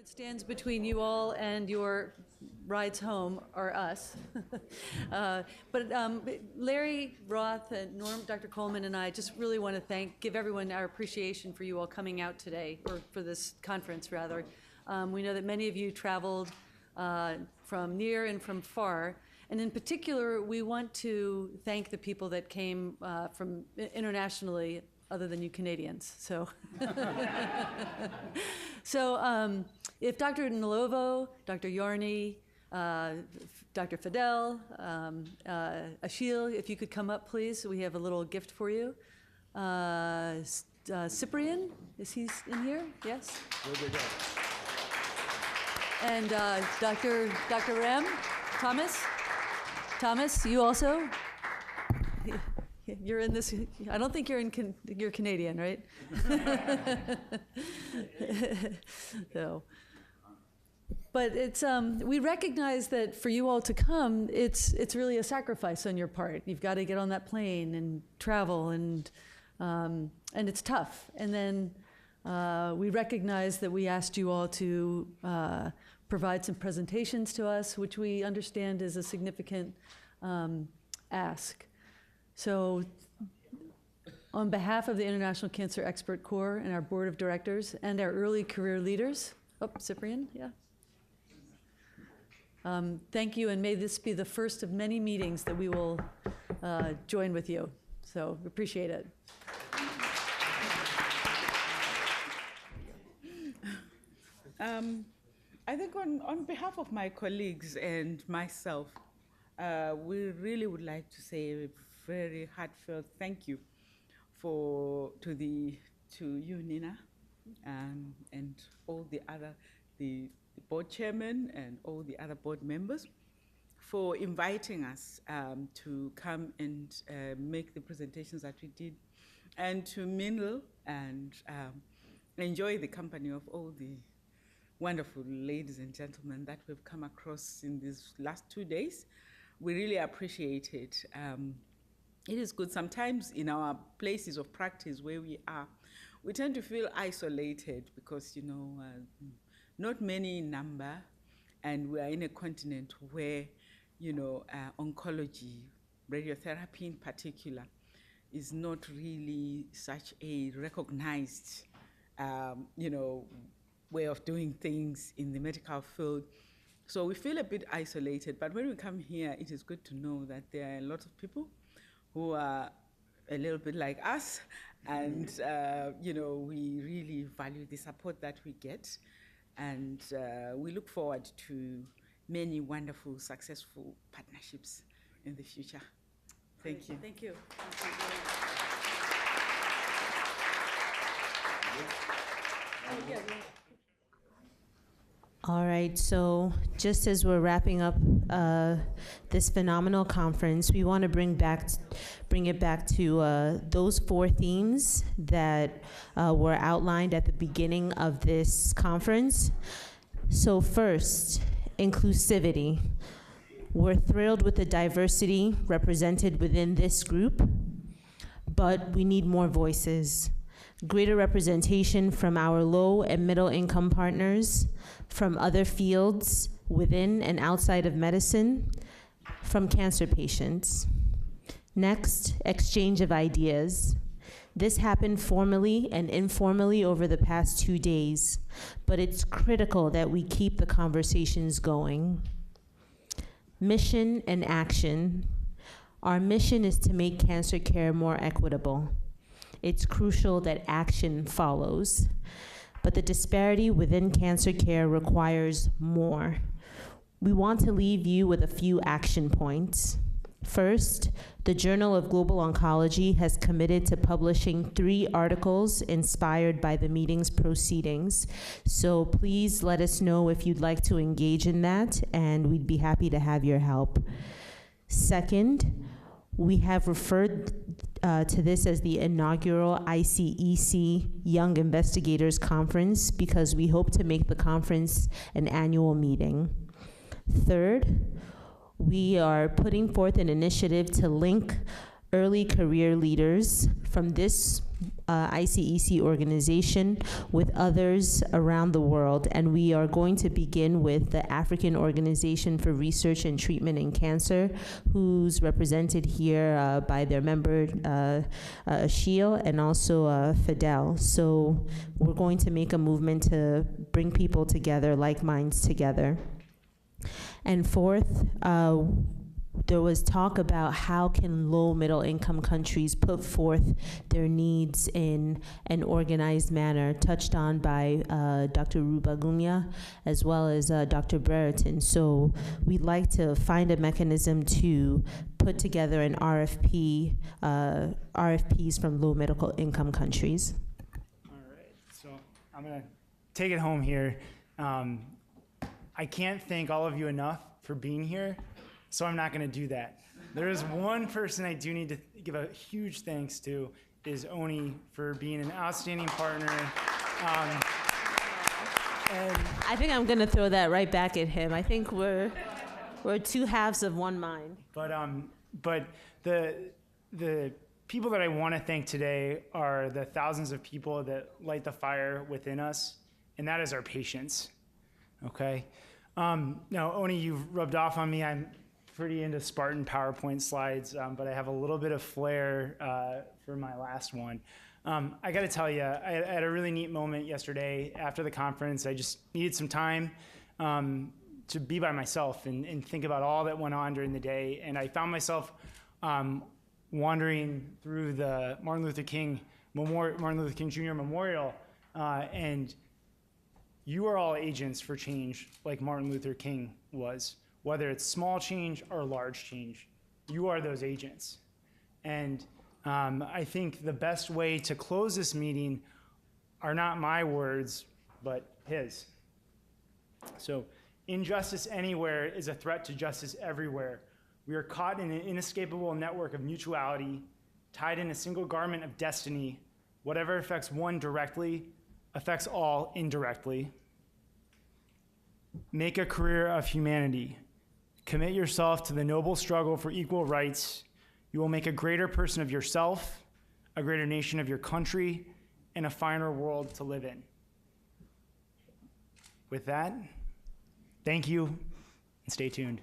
that stands between you all and your rides home are us. But Larry Roth and Norm, Dr. Coleman and I just really want to give everyone our appreciation for you all coming out today, or for this conference rather. We know that many of you traveled from near and from far. And in particular, we want to thank the people that came from internationally, other than you Canadians. So, if Dr. Nolovo, Dr. Yarny, Dr. Fidel, Achille, if you could come up, please. We have a little gift for you. Cyprian, is he in here? Yes? There they go. And Dr. Rem, Thomas, you also? You're in this, I don't think you're Canadian, right? So, but it's, we recognize that for you all to come, it's really a sacrifice on your part. You've got to get on that plane and travel, and it's tough. And then we recognize that we asked you all to provide some presentations to us, which we understand is a significant ask. So on behalf of the International Cancer Expert Corps and our board of directors and our early career leaders, Cyprian, yeah. Thank you, and may this be the first of many meetings that we will join with you. So appreciate it. I think on behalf of my colleagues and myself, we really would like to say a very heartfelt thank you to you, Nina, and all the board chairman and all the other board members for inviting us to come and make the presentations that we did, and to mingle and enjoy the company of all the wonderful ladies and gentlemen that we've come across in these last 2 days. We really appreciate it. It is good sometimes in our places of practice where we are, we tend to feel isolated because, you know, not many in number, and we are in a continent where, you know, oncology, radiotherapy in particular, is not really such a recognized, you know, way of doing things in the medical field. So we feel a bit isolated, but when we come here, it is good to know that there are a lot of people who are a little bit like us, and you know, we really value the support that we get, and we look forward to many wonderful, successful partnerships in the future. Thank you. Thank you. All right, so just as we're wrapping up this phenomenal conference, we want to bring it back to those 4 themes that were outlined at the beginning of this conference. So first, inclusivity. We're thrilled with the diversity represented within this group, but we need more voices. Greater representation from our low and middle income partners, from other fields within and outside of medicine, from cancer patients. Next, exchange of ideas. This happened formally and informally over the past 2 days, but it's critical that we keep the conversations going. Mission and action. Our mission is to make cancer care more equitable. It's crucial that action follows. But the disparity within cancer care requires more. We want to leave you with a few action points. First, the Journal of Global Oncology has committed to publishing 3 articles inspired by the meeting's proceedings. So please let us know if you'd like to engage in that, and we'd be happy to have your help. Second, we have referred to this as the inaugural ICEC Young Investigators Conference because we hope to make the conference an annual meeting. Third, we are putting forth an initiative to link early career leaders from this ICEC organization with others around the world. And we are going to begin with the African Organization for Research and Treatment in Cancer, who's represented here by their member, Ashil, and also Fidel. So we're going to make a movement to bring people together, like minds together. And fourth, there was talk about how can low middle income countries put forth their needs in an organized manner, touched on by Dr. Rubagumya as well as Dr. Brereton. So we'd like to find a mechanism to put together an RFPs from low middle income countries. All right, so I'm gonna take it home here. I can't thank all of you enough for being here, so I'm not going to do that. There is one person I do need to give a huge thanks to, is Oni, for being an outstanding partner. And I think I'm going to throw that right back at him. I think we're two halves of one mind. but the people that I want to thank today are the thousands of people that light the fire within us, and that is our patience. Okay. Now, Oni, you've rubbed off on me. I'm pretty into Spartan PowerPoint slides, but I have a little bit of flair for my last one. I got to tell you, I had a really neat moment yesterday after the conference. I just needed some time to be by myself and think about all that went on during the day. And I found myself wandering through the Martin Luther King Jr. Memorial, and you are all agents for change like Martin Luther King was. Whether it's small change or large change, you are those agents. And I think the best way to close this meeting are not my words, but his. So, injustice anywhere is a threat to justice everywhere. We are caught in an inescapable network of mutuality, tied in a single garment of destiny. Whatever affects one directly affects all indirectly. Make a career of humanity. Commit yourself to the noble struggle for equal rights. You will make a greater person of yourself, a greater nation of your country, and a finer world to live in. With that, thank you, and stay tuned.